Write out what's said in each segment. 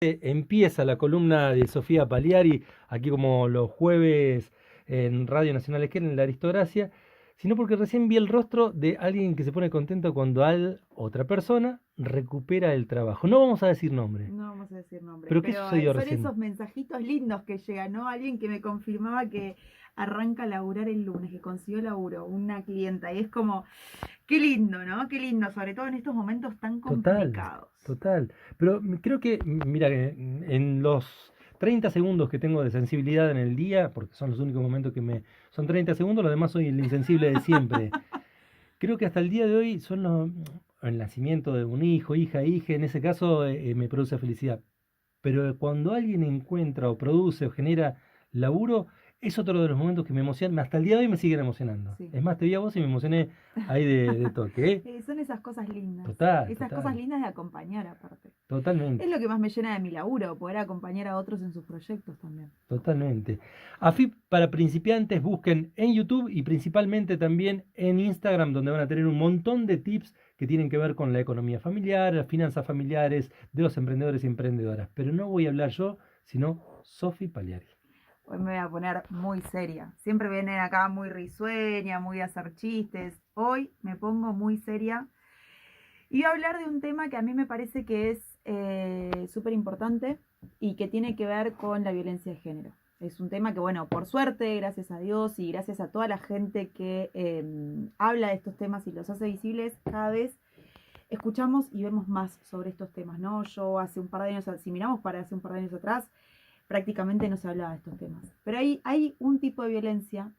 Empieza la columna de Sofía Paliari, aquí como los jueves en Radio Nacional Esquer, en la Aristocracia, sino porque recién vi el rostro de alguien que se pone contento cuando otra persona recupera el trabajo. No vamos a decir nombre, No vamos a decir nombres, pero ¿qué pero sucedió son recién? esos mensajitos lindos que llegan, ¿no? Alguien que me confirmaba que arranca a laburar el lunes, que consiguió laburo, una clienta, y es como, qué lindo, ¿no? Qué lindo, sobre todo en estos momentos tan Total, complicados. total. Pero creo que, mira, que en los 30 segundos que tengo de sensibilidad en el día, porque son los únicos momentos que me... Son 30 segundos, lo demás soy el insensible de siempre. Creo que hasta el día de hoy el nacimiento de un hijo, hija, en ese caso me produce felicidad. Pero cuando alguien encuentra o produce o genera laburo, es otro de los momentos que me emocionan. Hasta el día de hoy me siguen emocionando. Sí. Es más, te vi a vos y me emocioné ahí de toque, ¿eh? Son esas cosas lindas, Total, esas cosas total, lindas de acompañar aparte. Es totalmente. lo que más me llena de mi laburo, poder acompañar a otros en sus proyectos también. Totalmente. AFIP para principiantes, busquen en YouTube y principalmente también en Instagram, donde van a tener un montón de tips que tienen que ver con la economía familiar, las finanzas familiares de los emprendedores y emprendedoras. Pero no voy a hablar yo, sino Sofi Paliari. Hoy me voy a poner muy seria. Siempre vienen acá muy risueña, muy a hacer chistes. Hoy me pongo muy seria y voy a hablar de un tema que a mí me parece que es súper importante y que tiene que ver con la violencia de género. Es un tema que, bueno, por suerte, gracias a Dios y gracias a toda la gente que habla de estos temas y los hace visibles, cada vez escuchamos y vemos más sobre estos temas, ¿no? Yo hace un par de años, si miramos para hace un par de años atrás, prácticamente no se hablaba de estos temas. Pero hay un tipo de violencia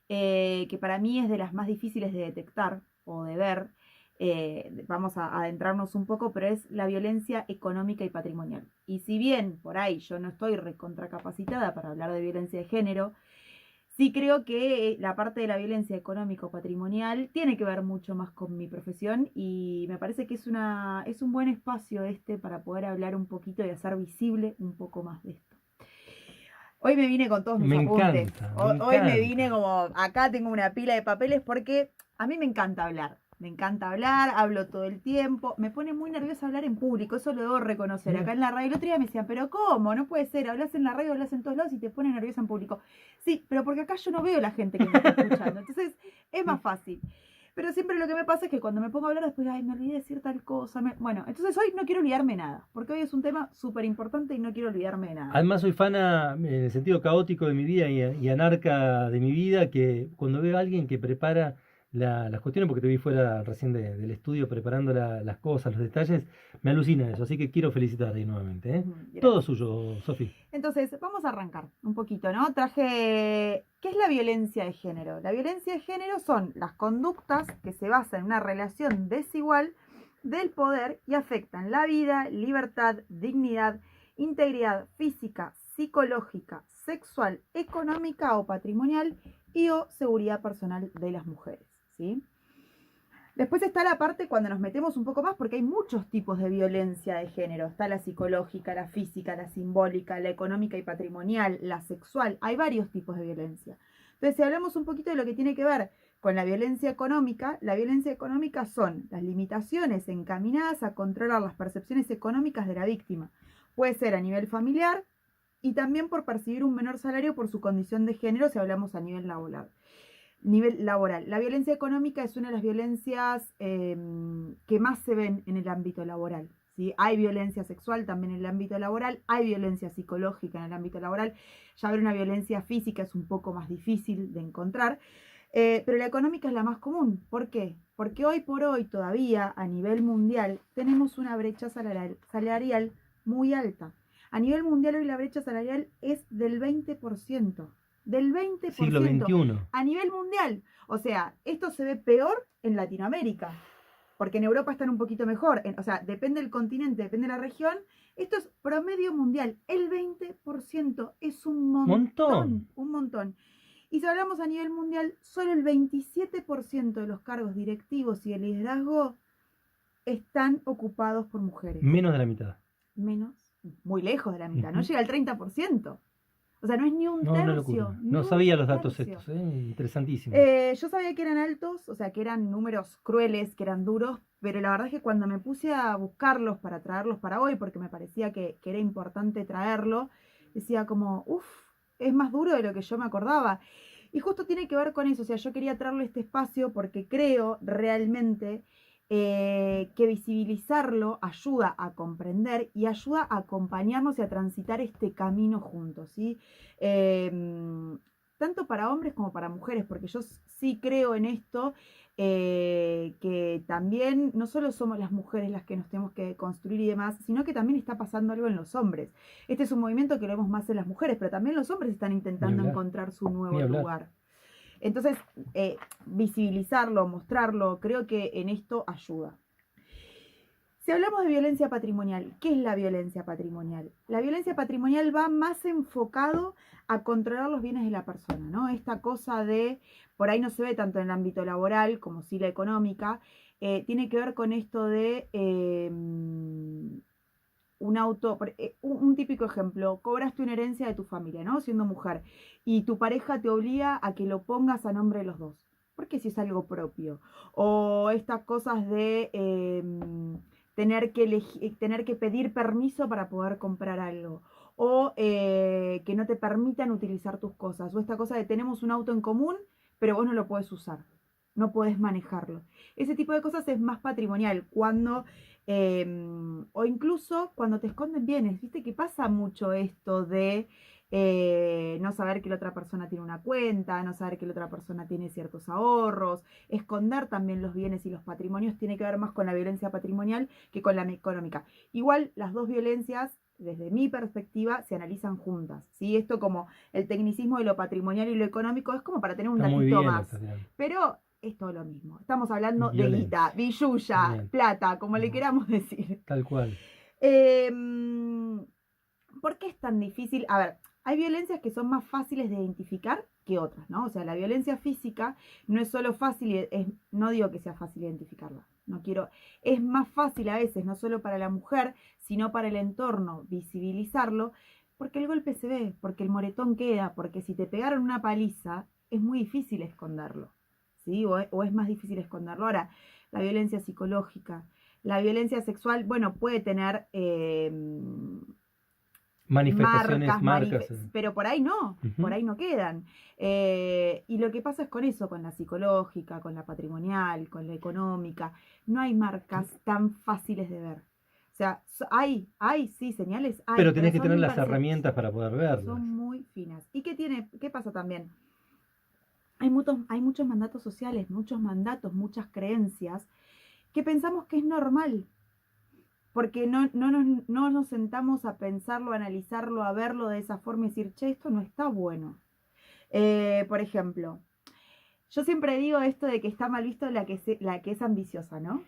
que para mí es de las más difíciles de detectar o de ver. Vamos a adentrarnos un poco, pero es la violencia económica y patrimonial. Y si bien por ahí yo no estoy recontracapacitada para hablar de violencia de género, sí creo que la parte de la violencia económico-patrimonial tiene que ver mucho más con mi profesión y me parece que es un buen espacio este para poder hablar un poquito y hacer visible un poco más de esto. Hoy me vine con todos mis Me apuntes. encanta, me Hoy me vine encanta. como, acá tengo una pila de papeles porque a mí me encanta hablar. Me encanta hablar, hablo todo el tiempo. Me pone muy nerviosa hablar en público, eso lo debo reconocer. Mira, Acá en la radio, el otro día me decían, pero ¿cómo? No puede ser, hablas en la radio, hablas en todos lados y te pone nerviosa en público. Sí, pero porque acá yo no veo la gente que me está escuchando. Entonces es más fácil. Pero siempre lo que me pasa es que cuando me pongo a hablar después, ay, me olvidé de decir tal cosa. Bueno, entonces hoy no quiero olvidarme nada, porque hoy es un tema súper importante y no quiero olvidarme de nada. además soy fana en el sentido caótico de mi vida y anarca de mi vida, que cuando veo a alguien que prepara las cuestiones, porque te vi fuera recién del estudio preparando las cosas, los detalles, me alucina eso, así que quiero felicitarte ahí nuevamente, ¿eh? Todo Gracias. suyo, Sofi. Entonces, vamos a arrancar un poquito, ¿no? Traje, ¿qué es la violencia de género? La violencia de género son las conductas que se basan en una relación desigual del poder y afectan la vida, libertad, dignidad, integridad física, psicológica, sexual, económica o patrimonial y o seguridad personal de las mujeres, ¿sí? Después está la parte cuando nos metemos un poco más, porque hay muchos tipos de violencia de género. Está la psicológica, la física, la simbólica, la económica y patrimonial, la sexual. Hay varios tipos de violencia. Entonces, si hablamos un poquito de lo que tiene que ver con la violencia económica son las limitaciones encaminadas a controlar las percepciones económicas de la víctima. Puede ser a nivel familiar y también por percibir un menor salario por su condición de género si hablamos a nivel laboral. La violencia económica es una de las violencias que más se ven en el ámbito laboral. ¿Sí? Hay violencia sexual también en el ámbito laboral, hay violencia psicológica en el ámbito laboral. Ya ver una violencia física es un poco más difícil de encontrar, pero la económica es la más común. ¿Por qué? Porque hoy por hoy todavía a nivel mundial tenemos una brecha salarial muy alta. A nivel mundial hoy la brecha salarial es del 20%. Del Siglo 20% XXI. a nivel mundial. O sea, esto se ve peor en Latinoamérica, porque en Europa están un poquito mejor. O sea, depende del continente, depende de la región. Esto es promedio mundial. El 20% es Montón. un montón. Y si hablamos a nivel mundial, solo el 27% de los cargos directivos y el liderazgo están ocupados por mujeres. Menos de la mitad. Menos, muy lejos de la mitad, no Ujú. llega al 30%. O sea, no es ni un No, una tercio. locura. Ni No un sabía los datos tercio. estos, interesantísimo. Yo sabía que eran altos, o sea, que eran números crueles, que eran duros, pero la verdad es que cuando me puse a buscarlos para traerlos para hoy, porque me parecía que era importante traerlo, decía como, uff, es más duro de lo que yo me acordaba. Y justo tiene que ver con eso, o sea, yo quería traerle este espacio porque creo realmente que visibilizarlo ayuda a comprender y ayuda a acompañarnos y a transitar este camino juntos, ¿sí? Tanto para hombres como para mujeres, porque yo sí creo en esto, que también no solo somos las mujeres las que nos tenemos que construir y demás, sino que también está pasando algo en los hombres. Este es un movimiento que lo vemos más en las mujeres, pero también los hombres están Ni intentando hablar, encontrar su ni nuevo hablar. lugar. Entonces, visibilizarlo, mostrarlo, creo que en esto ayuda. Si hablamos de violencia patrimonial, ¿qué es la violencia patrimonial? La violencia patrimonial va más enfocado a controlar los bienes de la persona, ¿no? Esta cosa de, por ahí no se ve tanto en el ámbito laboral como sí la económica, tiene que ver con esto de un auto, un típico ejemplo, cobraste una herencia de tu familia, ¿no? Siendo mujer, y tu pareja te obliga a que lo pongas a nombre de los dos, porque si es algo propio. O estas cosas de tener que pedir permiso para poder comprar algo. O que no te permitan utilizar tus cosas. O esta cosa de tenemos un auto en común, pero vos no lo podés usar. No podés manejarlo. Ese tipo de cosas es más patrimonial. O incluso cuando te esconden bienes. Viste que pasa mucho esto de no saber que la otra persona tiene una cuenta, no saber que la otra persona tiene ciertos ahorros, esconder también los bienes y los patrimonios tiene que ver más con la violencia patrimonial que con la económica. Igual las dos violencias, desde mi perspectiva, se analizan juntas, ¿sí? Esto como el tecnicismo de lo patrimonial y lo económico es como para tener un Está muy datito bien lo que más, estás tirando. pero es todo lo mismo. Estamos hablando de Violencia. guita, billulla, Bien. plata, como le No, queramos decir. tal cual. Eh, ¿Por qué es tan difícil? A ver, hay violencias que son más fáciles de identificar que otras, ¿no? O sea, la violencia física no es solo fácil, no digo que sea fácil identificarla, no quiero, es más fácil a veces, no solo para la mujer, sino para el entorno, visibilizarlo, porque el golpe se ve, porque el moretón queda, porque si te pegaron una paliza, es muy difícil esconderlo, ¿sí? O es más difícil esconderlo. Ahora, la violencia psicológica, la violencia sexual, bueno, puede tener Manifestaciones, marcas. pero por ahí no quedan. Y lo que pasa es con eso, con la psicológica, con la patrimonial, con la económica, no hay marcas tan fáciles de ver. O sea, hay, sí, señales, Pero pero tenés que son tener las herramientas para imperceptibles, poder verlas. son muy finas. ¿Y qué pasa también? Hay muchos mandatos sociales, muchos mandatos, muchas creencias que pensamos que es normal, porque no nos sentamos a pensarlo, a analizarlo, a verlo de esa forma y decir, che, esto no está bueno. Por ejemplo, yo siempre digo esto de que está mal visto la que es ambiciosa, ¿no?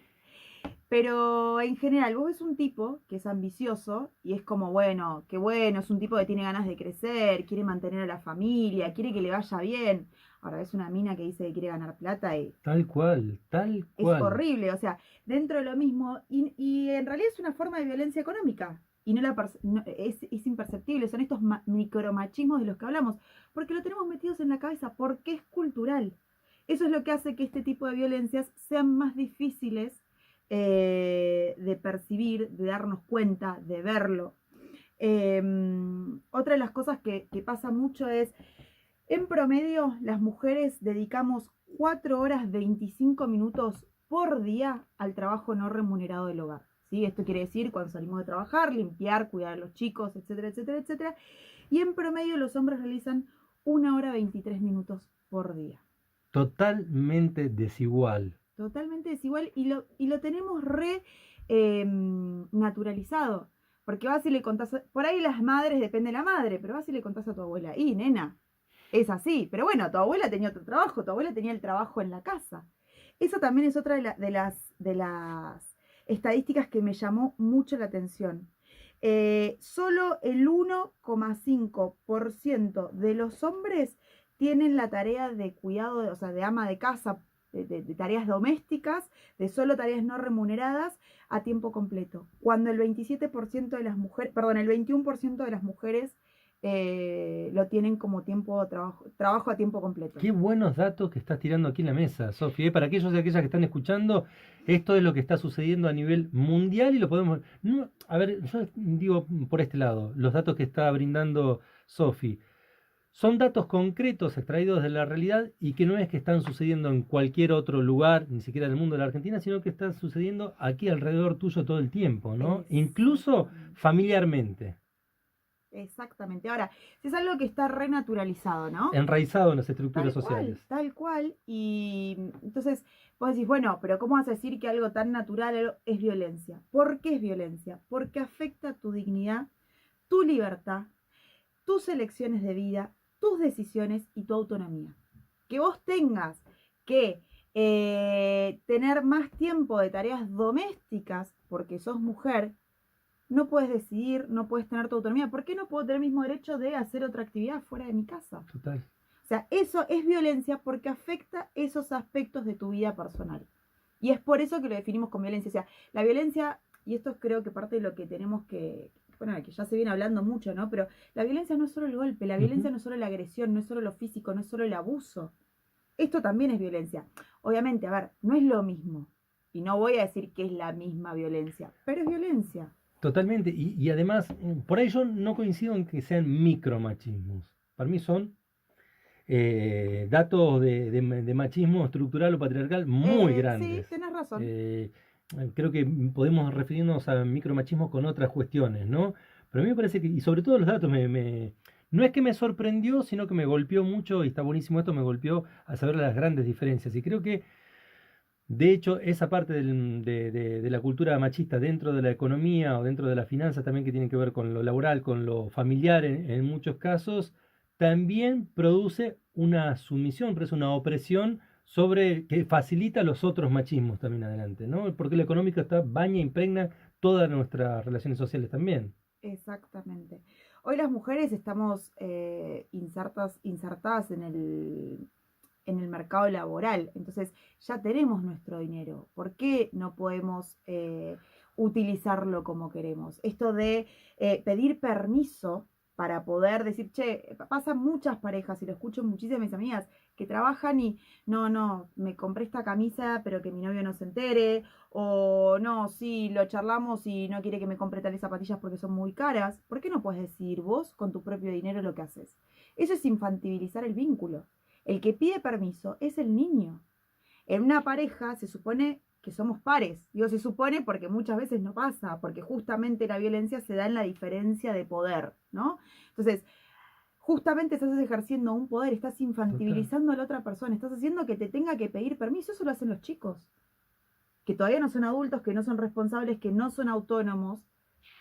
Pero en general, vos ves un tipo que es ambicioso y es como, bueno, qué bueno, es un tipo que tiene ganas de crecer, quiere mantener a la familia, quiere que le vaya bien. Ahora ves una mina que dice que quiere ganar plata y Tal cual, tal es cual. horrible, o sea, dentro de lo mismo, y en realidad es una forma de violencia económica, y es imperceptible, son estos micromachismos de los que hablamos, porque lo tenemos metidos en la cabeza, porque es cultural. Eso es lo que hace que este tipo de violencias sean más difíciles de percibir, de darnos cuenta, de verlo. Otra de las cosas que pasa mucho es, en promedio, las mujeres dedicamos 4 horas 25 minutos por día al trabajo no remunerado del hogar. ¿Sí? Esto quiere decir cuando salimos de trabajar, limpiar, cuidar a los chicos, etcétera, etcétera, etcétera. Y en promedio los hombres realizan 1 hora 23 minutos por día. Totalmente desigual. Totalmente desigual y lo tenemos naturalizado. Porque vas y le contás, por ahí las madres, depende de la madre, pero vas y le contás a tu abuela, y nena, es así, pero bueno, tu abuela tenía otro trabajo, tu abuela tenía el trabajo en la casa. Eso también es otra de las estadísticas que me llamó mucho la atención. Solo el 1,5% de los hombres tienen la tarea de cuidado, o sea, de ama de casa, de tareas domésticas, de solo tareas no remuneradas a tiempo completo. Cuando el 27% de las mujeres, perdón, el 21% de las mujeres lo tienen como trabajo a tiempo completo. Qué buenos datos que estás tirando aquí en la mesa, Sofía. Para aquellos y aquellas que están escuchando, esto es lo que está sucediendo a nivel mundial y lo podemos... No, a ver, yo digo por este lado, los datos que está brindando Sofi. Son datos concretos extraídos de la realidad y que no es que están sucediendo en cualquier otro lugar, ni siquiera en el mundo de la Argentina, sino que están sucediendo aquí alrededor tuyo todo el tiempo, ¿no? Incluso familiarmente, Exactamente. Ahora, si es algo que está renaturalizado, ¿no? enraizado en las estructuras sociales. Tal cual. Y entonces vos decís, bueno, pero ¿cómo vas a decir que algo tan natural es violencia? ¿Por qué es violencia? Porque afecta tu dignidad, tu libertad, tus elecciones de vida, tus decisiones y tu autonomía. Que vos tengas que tener más tiempo de tareas domésticas porque sos mujer, no puedes decidir, no puedes tener tu autonomía. ¿Por qué no puedo tener el mismo derecho de hacer otra actividad fuera de mi casa? Total. O sea, eso es violencia porque afecta esos aspectos de tu vida personal. Y es por eso que lo definimos con violencia. O sea, la violencia, y esto creo que parte de lo que tenemos que, bueno, que ya se viene hablando mucho, ¿no? Pero la violencia no es solo el golpe, la violencia no es solo la agresión, no es solo lo físico, no es solo el abuso. Esto también es violencia. Obviamente, a ver, no es lo mismo. Y no voy a decir que es la misma violencia, pero es violencia. Totalmente. Y además, por ahí yo no coincido en que sean micromachismos. Para mí son datos de machismo estructural o patriarcal muy grandes. Sí, tenés razón. Creo que podemos referirnos a micromachismo con otras cuestiones, ¿no? Pero a mí me parece que, y sobre todo los datos, no es que me sorprendió, sino que me golpeó mucho, y está buenísimo esto, me golpeó a saber las grandes diferencias. Y creo que, de hecho, esa parte de la cultura machista dentro de la economía o dentro de las finanzas también que tienen que ver con lo laboral, con lo familiar en muchos casos, también produce una sumisión, produce una opresión sobre que facilita los otros machismos también adelante, ¿no? Porque lo económico baña, impregna todas nuestras relaciones sociales también. Exactamente. Hoy las mujeres estamos insertadas en el mercado laboral, entonces ya tenemos nuestro dinero. ¿Por qué no podemos utilizarlo como queremos? Esto de pedir permiso para poder decir, che, pasan muchas parejas, y lo escucho muchísimas mis amigas, que trabajan y no, me compré esta camisa, pero que mi novio no se entere, o no, sí, lo charlamos y no quiere que me compre tales zapatillas porque son muy caras. ¿Por qué no puedes decidir vos con tu propio dinero lo que haces? Eso es infantilizar el vínculo. El que pide permiso es el niño. En una pareja se supone que somos pares. Digo, se supone porque muchas veces no pasa, porque justamente la violencia se da en la diferencia de poder, ¿no? Entonces, justamente estás ejerciendo un poder, estás infantilizando a la otra persona, estás haciendo que te tenga que pedir permiso. Eso lo hacen los chicos, que todavía no son adultos, que no son responsables, que no son autónomos,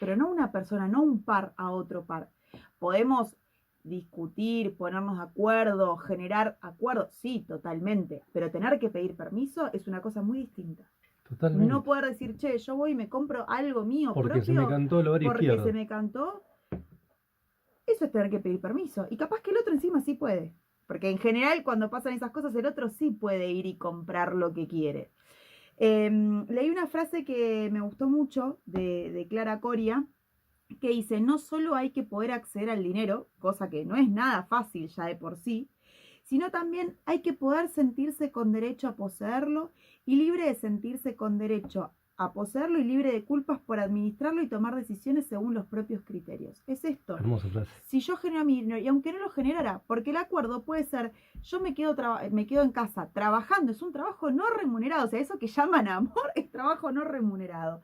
pero no una persona, no un par a otro par. Podemos discutir, ponernos de acuerdo, generar acuerdos, sí, totalmente, pero tener que pedir permiso es una cosa muy distinta. Totalmente. No poder decir, che, yo voy y me compro algo mío porque propio, se me cantó el ovario porque izquierdo. se me cantó, eso es tener que pedir permiso. Y capaz que el otro encima sí puede, porque en general cuando pasan esas cosas el otro sí puede ir y comprar lo que quiere. Leí una frase que me gustó mucho de Clara Coria, que dice, no solo hay que poder acceder al dinero, cosa que no es nada fácil ya de por sí, sino también hay que poder sentirse con derecho a poseerlo y libre de sentirse con derecho a poseerlo y libre de culpas por administrarlo y tomar decisiones según los propios criterios. Es esto. Hermosa frase. Si yo genero mi dinero, y aunque no lo generara, porque el acuerdo puede ser, yo me quedo en casa trabajando, es un trabajo no remunerado, o sea, eso que llaman amor es trabajo no remunerado.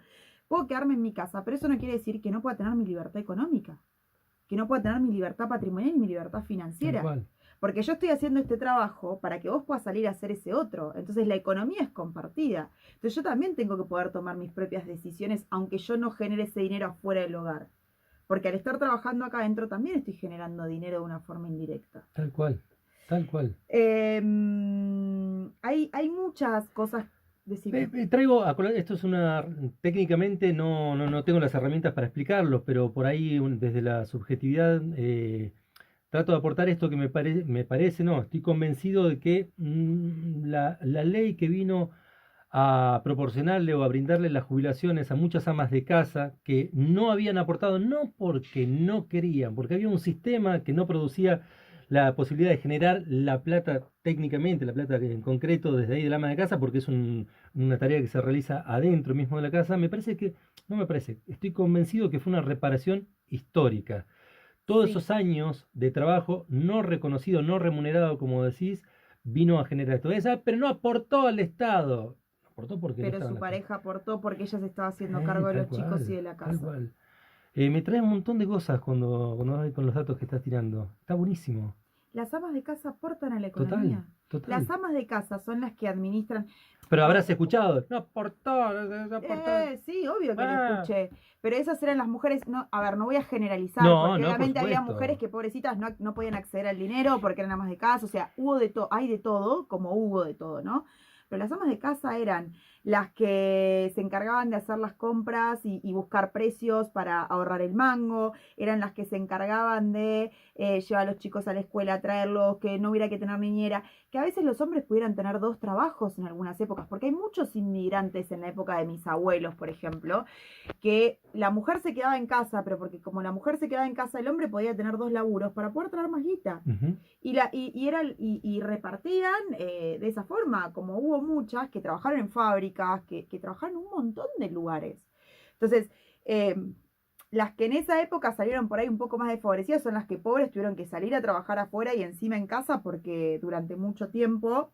Puedo quedarme en mi casa, pero eso no quiere decir que no pueda tener mi libertad económica, que no pueda tener mi libertad patrimonial y mi libertad financiera. Porque yo estoy haciendo este trabajo para que vos puedas salir a hacer ese otro. Entonces la economía es compartida. Entonces yo también tengo que poder tomar mis propias decisiones, aunque yo no genere ese dinero afuera del hogar. Porque al estar trabajando acá adentro también estoy generando dinero de una forma indirecta. Tal cual, tal cual. Hay muchas cosas. Traigo, esto es técnicamente no tengo las herramientas para explicarlo, pero por ahí desde la subjetividad trato de aportar esto que me parece, no, estoy convencido de que la ley que vino a proporcionarle o a brindarle las jubilaciones a muchas amas de casa que no habían aportado, no porque no querían, porque había un sistema que no producía la posibilidad de generar la plata técnicamente, la plata en concreto desde ahí del ama de casa, porque es una tarea que se realiza adentro mismo de la casa. Me parece que, no me parece, estoy convencido que fue una reparación histórica. Todos Sí, esos años de trabajo no reconocido, no remunerado, como decís, vino a generar esto. Pero no aportó al Estado. Aportó porque no pero estaba en su la casa. pareja aportó porque ella se estaba haciendo cargo de Tal los chicos y cual, de la tal casa. cual. Me trae un montón de cosas cuando vas con los datos que estás tirando. Está buenísimo. Las amas de casa aportan a la Total, economía. total. Las amas de casa son las que administran. Pero A ver, habrás escuchado. No aportó, no aportó. sí, obvio que lo Ah. escuché. Pero esas eran las mujeres. No, a ver, no voy a generalizar, No, porque no, por obviamente había mujeres supuesto. que pobrecitas no podían acceder al dinero porque eran amas de casa. O sea, hubo de todo, hay de todo, como hubo de todo, ¿no? Pero las amas de casa eran las que se encargaban de hacer las compras y buscar precios para ahorrar el mango, eran las que se encargaban de llevar a los chicos a la escuela, traerlos, que no hubiera que tener niñera, que a veces los hombres pudieran tener dos trabajos en algunas épocas, porque hay muchos inmigrantes en la época de mis abuelos, por ejemplo, que la mujer se quedaba en casa, pero porque como la mujer se quedaba en casa, el hombre podía tener dos laburos para poder traer más guita. Ujú. Y repartían de esa forma, como hubo muchas que trabajaron en fábricas, que trabajaron en un montón de lugares. Entonces, eh, las que en esa época salieron por ahí un poco más desfavorecidas son las que pobres tuvieron que salir a trabajar afuera y encima en casa porque durante mucho tiempo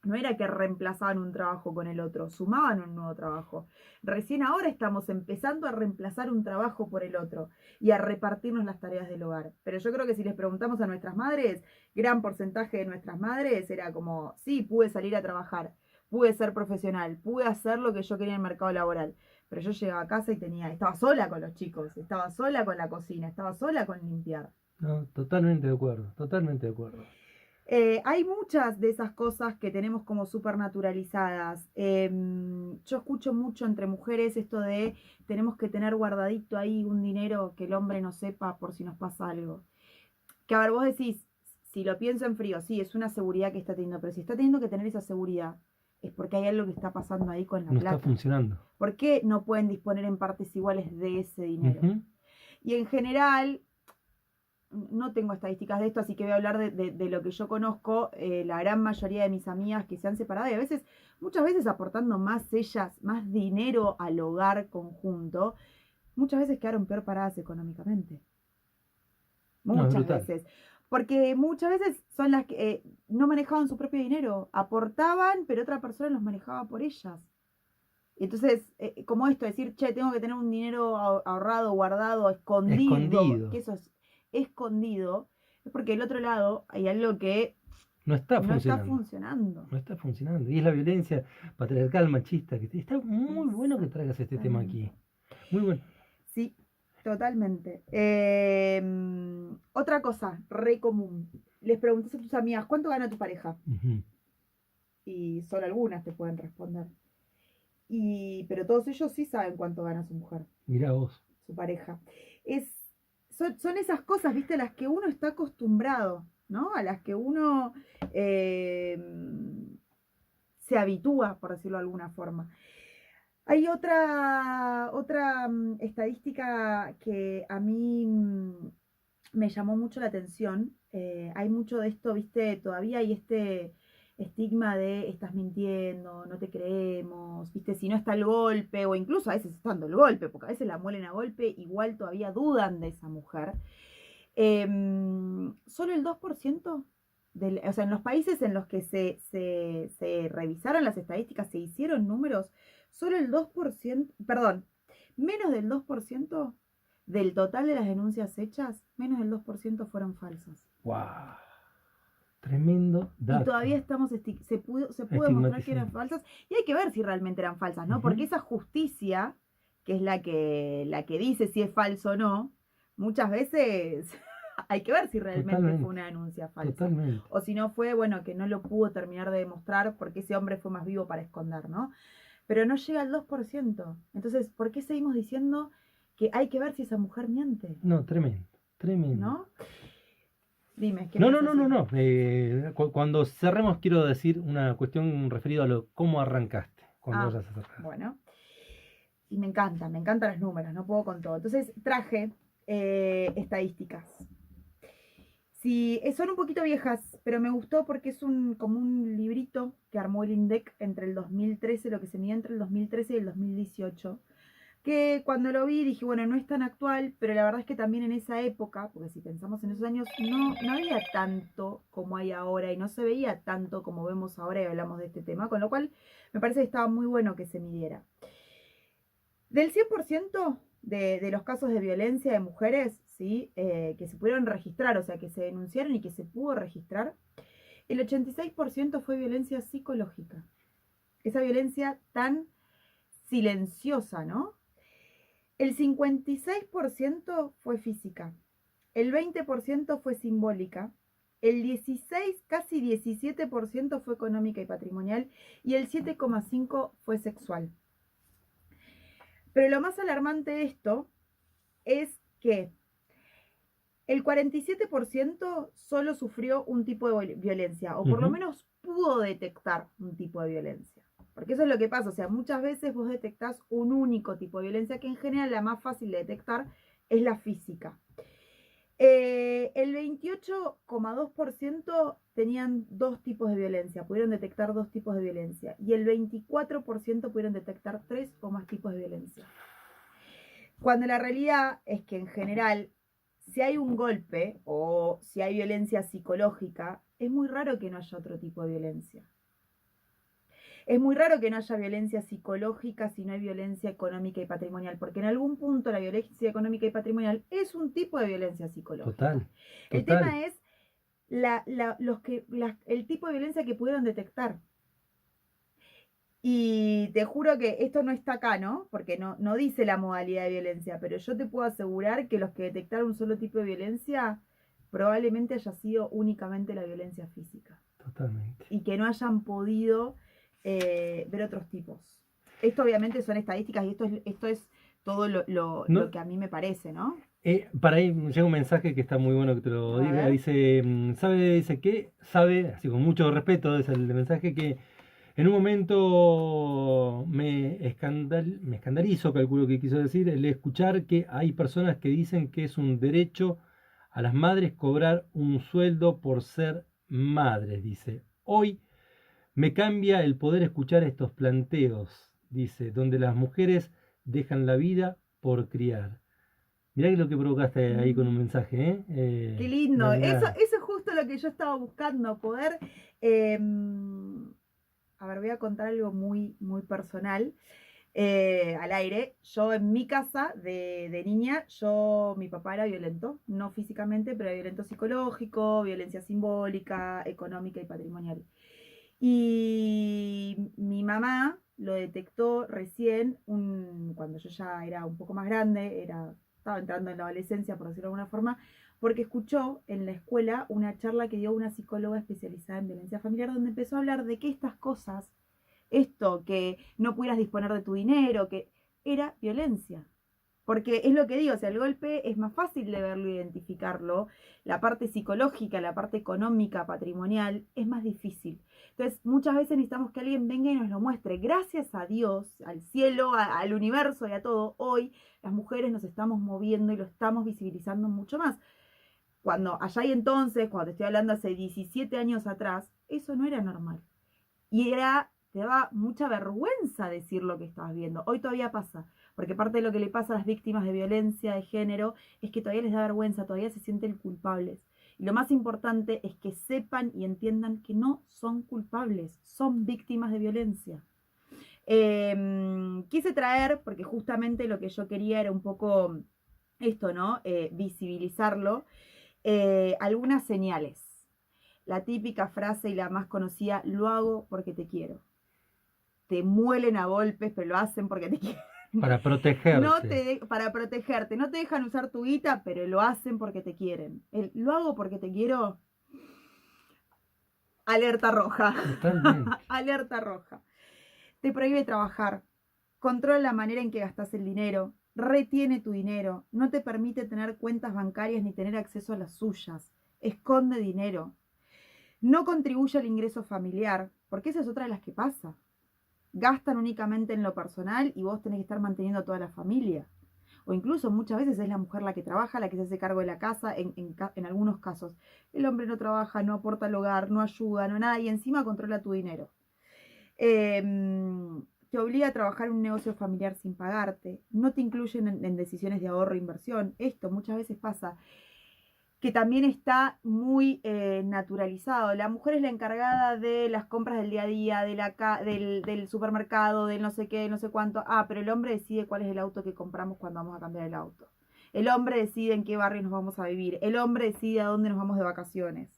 no era que reemplazaban un trabajo con el otro, sumaban un nuevo trabajo. Recién ahora estamos empezando a reemplazar un trabajo por el otro y a repartirnos las tareas del hogar. Pero yo creo que si les preguntamos a nuestras madres, gran porcentaje de nuestras madres era como, sí, pude salir a trabajar, pude ser profesional, pude hacer lo que yo quería en el mercado laboral. Pero yo llegaba a casa y estaba sola con los chicos, estaba sola con la cocina, estaba sola con limpiar. No, totalmente de acuerdo, totalmente de acuerdo. Hay muchas de esas cosas que tenemos como súper naturalizadas. Yo escucho mucho entre mujeres esto de tenemos que tener guardadito ahí un dinero que el hombre no sepa por si nos pasa algo. Que a ver, vos decís, si lo pienso en frío, sí, es una seguridad que está teniendo, pero si está teniendo que tener esa seguridad, es porque hay algo que está pasando ahí con la No está plata. funcionando. ¿Por qué no pueden disponer en partes iguales de ese dinero? Ujú. Y en general, no tengo estadísticas de esto, así que voy a hablar de lo que yo conozco. La gran mayoría de mis amigas que se han separado y a veces, muchas veces aportando más ellas, más dinero al hogar conjunto, muchas veces quedaron peor paradas económicamente. No, es Muchas brutal. veces. Porque muchas veces son las que no manejaban su propio dinero, aportaban, pero otra persona los manejaba por ellas. Entonces, como esto, decir, che, tengo que tener un dinero ahorrado, guardado, escondido, Escondido. que eso es escondido, es porque del otro lado hay algo que No está no está funcionando. funcionando. No está funcionando. Y es la violencia patriarcal, machista. Está muy bueno que traigas este tema aquí. Exactamente. Muy bueno. Sí, totalmente. Otra cosa, re común. Les preguntas a tus amigas, ¿cuánto gana tu pareja? Ujú. Y solo algunas te pueden responder. Pero todos ellos sí saben cuánto gana su mujer, Mirá vos. su pareja. Es, son esas cosas, viste, a las que uno está acostumbrado, ¿no? A las que uno eh, se habitúa, por decirlo de alguna forma. Hay otra estadística que a mí me llamó mucho la atención. Hay mucho de esto, viste, todavía hay este estigma de estás mintiendo, no te creemos, viste, si no está el golpe, o incluso a veces estando el golpe, porque a veces la muelen a golpe, igual todavía dudan de esa mujer. Solo el 2% o sea, en los países en los que se revisaron las estadísticas, se hicieron números, solo el 2%, perdón, menos del 2% del total de las denuncias hechas, menos del 2% fueron falsas. Wow. Tremendo Y dato. todavía se pudo demostrar que eran Estigmatizante. falsas. Y hay que ver si realmente eran falsas, ¿no? Porque Ujú. esa justicia, que es la que dice si es falso o no, muchas veces hay que ver si realmente fue Totalmente. una denuncia falsa. Totalmente. O si no fue, bueno, que no lo pudo terminar de demostrar porque ese hombre fue más vivo para esconder, ¿no? Pero no llega al 2%. Entonces, ¿por qué seguimos diciendo que hay que ver si esa mujer miente? No, tremendo. Tremendo. ¿No? Dime, ¿qué me No, vas no, a no, no, decir? no. Cuando cerremos quiero decir una cuestión referida a lo cómo arrancaste. cuando vayas a cerrar. Bueno. Y me encantan los números, no puedo con todo. Entonces traje estadísticas. Sí, son un poquito viejas, pero me gustó porque es como un librito que armó el INDEC entre el 2013, lo que se mide entre el 2013 y el 2018, que cuando lo vi dije, bueno, no es tan actual, pero la verdad es que también en esa época, porque si pensamos en esos años, no había tanto como hay ahora y no se veía tanto como vemos ahora y hablamos de este tema, con lo cual me parece que estaba muy bueno que se midiera. Del 100% de los casos de violencia de mujeres, ¿sí? Que se pudieron registrar, o sea, que se denunciaron y que se pudo registrar, el 86% fue violencia psicológica. Esa violencia tan silenciosa, ¿no? El 56% fue física, el 20% fue simbólica, el 16, casi 17% fue económica y patrimonial y el 7,5% fue sexual. Pero lo más alarmante de esto es que el 47% solo sufrió un tipo de violencia, o por lo menos pudo detectar un tipo de violencia. Porque eso es lo que pasa, o sea, muchas veces vos detectás un único tipo de violencia, que en general la más fácil de detectar es la física. El 28,2% tenían dos tipos de violencia, pudieron detectar dos tipos de violencia, y el 24% pudieron detectar 3 o más tipos de violencia. Cuando la realidad es que en general, si hay un golpe o si hay violencia psicológica, es muy raro que no haya otro tipo de violencia. Es muy raro que no haya violencia psicológica si no hay violencia económica y patrimonial, porque en algún punto la violencia económica y patrimonial es un tipo de violencia psicológica. Total. El tema es el tipo de violencia que pudieron detectar. Y te juro que esto no está acá, ¿no? Porque no dice la modalidad de violencia, pero yo te puedo asegurar que los que detectaron un solo tipo de violencia probablemente haya sido únicamente la violencia física. Totalmente. Y que no hayan podido ver otros tipos. Esto obviamente son estadísticas y esto es todo lo que a mí me parece, ¿no? Para ahí llega un mensaje que está muy bueno que te lo diga. Dice, dice que sabe, así con mucho respeto, es el mensaje que en un momento me escandalizo, calculo que quiso decir, el escuchar que hay personas que dicen que es un derecho a las madres cobrar un sueldo por ser madres, dice. Hoy me cambia el poder escuchar estos planteos, dice, donde las mujeres dejan la vida por criar. Mirá que lo que provocaste ahí con un mensaje, ¿eh? Qué lindo. Eso es justo lo que yo estaba buscando, poder... a ver, voy a contar algo muy, muy personal. Al aire, yo en mi casa de niña, mi papá era violento, no físicamente, pero era violento psicológico, violencia simbólica, económica y patrimonial. Y mi mamá lo detectó recién, cuando yo ya era un poco más grande, estaba entrando en la adolescencia, por decirlo de alguna forma, porque escuchó en la escuela una charla que dio una psicóloga especializada en violencia familiar, donde empezó a hablar de que estas cosas, esto, que no pudieras disponer de tu dinero, que era violencia. Porque es lo que digo, o sea, el golpe es más fácil de verlo, identificarlo. La parte psicológica, la parte económica, patrimonial, es más difícil. Entonces, muchas veces necesitamos que alguien venga y nos lo muestre. Gracias a Dios, al cielo, al universo y a todo, hoy las mujeres nos estamos moviendo y lo estamos visibilizando mucho más. Cuando allá y entonces, cuando te estoy hablando hace 17 años atrás, eso no era normal. Y te daba mucha vergüenza decir lo que estabas viendo. Hoy todavía pasa, porque parte de lo que le pasa a las víctimas de violencia de género es que todavía les da vergüenza, todavía se sienten culpables. Y lo más importante es que sepan y entiendan que no son culpables, son víctimas de violencia. Quise traer, porque justamente lo que yo quería era un poco esto, ¿no? Visibilizarlo, algunas señales. La típica frase y la más conocida, lo hago porque te quiero. Te muelen a golpes, pero lo hacen porque te quieren. Para protegerse. Para protegerte. No te dejan usar tu guita, pero lo hacen porque te quieren. Lo hago porque te quiero. Alerta roja. Totalmente. Alerta roja. Te prohíbe trabajar. Controla la manera en que gastas el dinero. Retiene tu dinero. No te permite tener cuentas bancarias ni tener acceso a las suyas. Esconde dinero. No contribuye al ingreso familiar, porque esa es otra de las que pasa. gastan únicamente en lo personal y vos tenés que estar manteniendo a toda la familia. O incluso muchas veces es la mujer la que trabaja, la que se hace cargo de la casa, en algunos casos. El hombre no trabaja, no aporta al hogar, no ayuda, no nada, y encima controla tu dinero. Te obliga a trabajar en un negocio familiar sin pagarte, no te incluyen en decisiones de ahorro e inversión. Esto muchas veces pasa, que también está muy naturalizado. La mujer es la encargada de las compras del día a día, del supermercado, del no sé qué, no sé cuánto. Ah, pero el hombre decide cuál es el auto que compramos cuando vamos a cambiar el auto. El hombre decide en qué barrio nos vamos a vivir. El hombre decide a dónde nos vamos de vacaciones.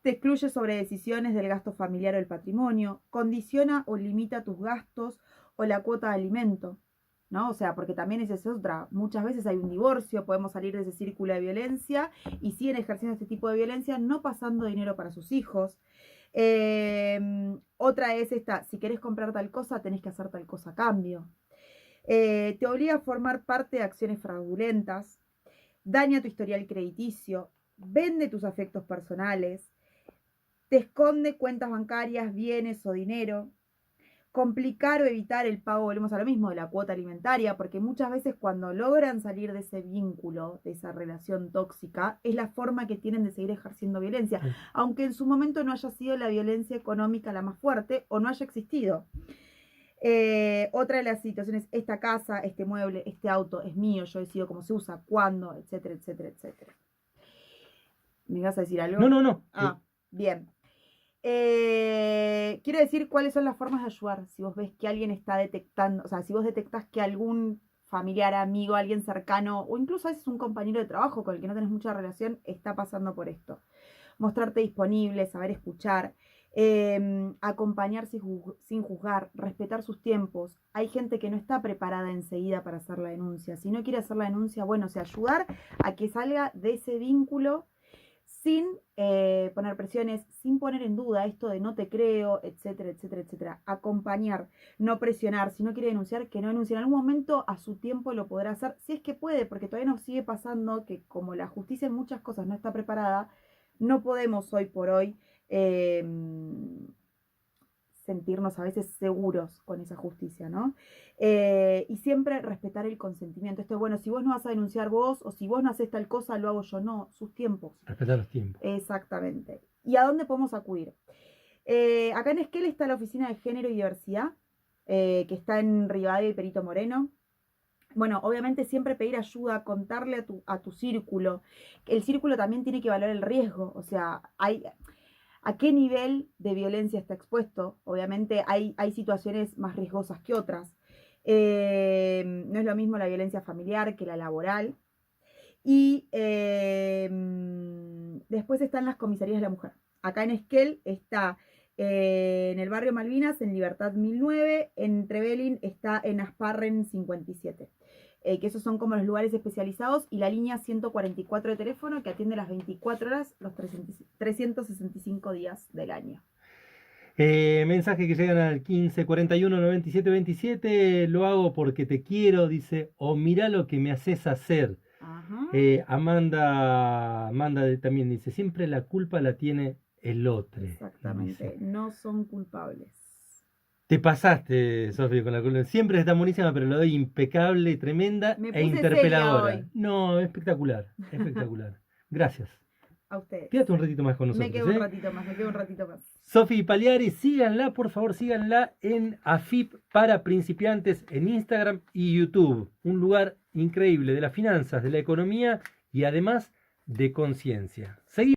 Te excluye sobre decisiones del gasto familiar o el patrimonio. Condiciona o limita tus gastos o la cuota de alimento, ¿no? O sea, porque también esa es otra. Muchas veces hay un divorcio, podemos salir de ese círculo de violencia y siguen ejerciendo este tipo de violencia, no pasando dinero para sus hijos. Otra es esta: si querés comprar tal cosa, tenés que hacer tal cosa a cambio. Te obliga a formar parte de acciones fraudulentas, daña tu historial crediticio, vende tus afectos personales, te esconde cuentas bancarias, bienes o dinero. Complicar o evitar el pago, volvemos a lo mismo, de la cuota alimentaria, porque muchas veces cuando logran salir de ese vínculo, de esa relación tóxica, es la forma que tienen de seguir ejerciendo violencia, aunque en su momento no haya sido la violencia económica la más fuerte o no haya existido. Otra de las situaciones: esta casa, este mueble, este auto es mío, yo decido cómo se usa, cuándo, etcétera, etcétera, etcétera. ¿Me vas a decir algo? No. Ah, bien. Quiero decir cuáles son las formas de ayudar. Si vos ves que alguien está detectando, o sea, si vos detectás que algún familiar, amigo, alguien cercano, o incluso a veces un compañero de trabajo con el que no tenés mucha relación, está pasando por esto. Mostrarte disponible, saber escuchar, acompañar sin juzgar, respetar sus tiempos. Hay gente que no está preparada enseguida para hacer la denuncia. Si no quiere hacer la denuncia, bueno, o sea, ayudar a que salga de ese vínculo sin poner presiones, sin poner en duda esto de no te creo, etcétera, etcétera, etcétera. Acompañar, no presionar. Si no quiere denunciar, que no denuncie. En algún momento, a su tiempo, lo podrá hacer, si es que puede, porque todavía nos sigue pasando que como la justicia en muchas cosas no está preparada, no podemos hoy por hoy sentirnos a veces seguros con esa justicia, ¿no? Y siempre respetar el consentimiento. Esto es, bueno, si vos no vas a denunciar vos, o si vos no haces tal cosa, lo hago yo. No, sus tiempos. Respetar los tiempos. Exactamente. ¿Y a dónde podemos acudir? Acá en Esquel está la Oficina de Género y Diversidad, que está en Rivadavia y Perito Moreno. Bueno, obviamente siempre pedir ayuda, contarle a tu círculo. El círculo también tiene que valorar el riesgo, o sea, ¿a qué nivel de violencia está expuesto? Obviamente hay situaciones más riesgosas que otras. No es lo mismo la violencia familiar que la laboral. Y después están las comisarías de la mujer. Acá en Esquel está en el barrio Malvinas, en Libertad 1009, en Trevelin está en Asparren 57. Que esos son como los lugares especializados, y la línea 144 de teléfono, que atiende las 24 horas, los 365 días del año. Mensajes que llegan al 15 41 97 27. Lo hago porque te quiero, dice. O mirá lo que me haces hacer. Amanda también dice: siempre la culpa la tiene el otro. Exactamente, dice. No son culpables. Te pasaste, Sofía, con la culpa. Siempre está buenísima, pero lo doy impecable, tremenda e interpeladora. No, espectacular, espectacular. Gracias. A ustedes. Quédate un ratito más con nosotros. Me quedo un ratito más. Sofi Pagliari, síganla, por favor, síganla en AFIP para principiantes en Instagram y YouTube. Un lugar increíble de las finanzas, de la economía y además de conciencia. Seguimos.